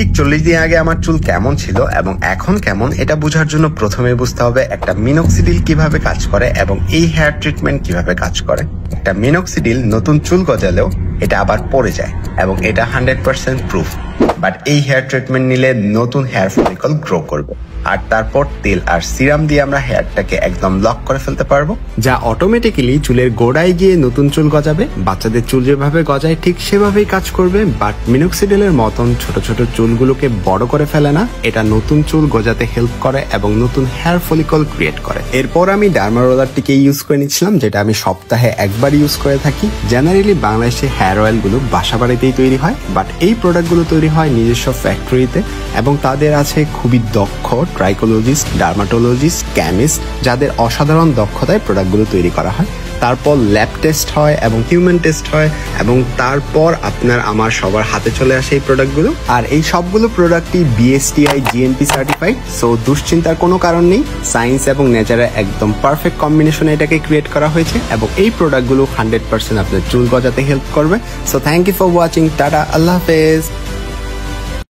ঠিক 40 দিন আগে আমার চুল কেমন ছিল এবং এখন কেমন এটা বোঝার জন্য প্রথমে বুঝতে হবে একটা মিনক্সিডিল কিভাবে কাজ করে এবং এই হেয়ার ট্রিটমেন্ট কিভাবে কাজ করে। একটা মিনক্সিডিল নতুন চুল গজালেও এটা আবার পড়ে যায় এবং এটা 100% প্রুফ। বাট এই হেয়ার ট্রিটমেন্ট নিলে নতুন হেয়ার ফলিকল গ্রো করবে আর তারপর তেল আর সিরাম দিয়ে আমরা হেয়ারটাকে একদম লক করে ফেলতে পারবো, যা অটোমেটিক্যালি চুলের গোড়ায় গিয়ে নতুন চুল গজাবে। বাচ্চাদের চুল যেভাবে গজায় ঠিক সেভাবেই কাজ করবে, বাট মিনক্সিডিলের মতন ছোট ছোট চুলগুলোকে বড় করে ফেলে না। এটা নতুন চুল গজাতে হেল্প করে এবং নতুন হেয়ার ফলিকল ক্রিয়েট করে। এরপর আমি ডার্মা রোলারটিকে ইউজ করে নিচ্ছিলাম, যেটা আমি সপ্তাহে একবার ইউজ করে থাকি। জেনারেলি বাংলাদেশে হেয়ার অয়েল গুলো বাসা বাড়িতেই তৈরি হয়, বাট এই প্রোডাক্ট গুলো তৈরি হয় নিজস্ব ফ্যাক্টরিতে এবং তাদের আছে খুবই দক্ষ ট্রাইকোলজিস্ট, ডার্মাটোলজিস্ট, কেমিস্ট, যাদের অসাধারণ দক্ষতায় প্রোডাক্টগুলো তৈরি করা হয়। তারপর ল্যাব টেস্ট হয় এবং হিউম্যান টেস্ট হয় এবং তারপর আপনার আমার সবার হাতে চলে আসে এই প্রোডাক্টগুলো। আর এই সবগুলো প্রোডাক্টই বিএসটিআই জিএনপি সার্টিফাইড, সো দুশ্চিন্তার কোনো কারণ নেই। সায়েন্স এবং নেচারের একদম পারফেক্ট কম্বিনেশনে এটাকে ক্রিয়েট করা হয়েছে এবং এই প্রোডাক্টগুলো 100% আপনার চুল গজাতে হেল্প করবে। So thank you for watching, tata, আল্লাহ হাফেজ।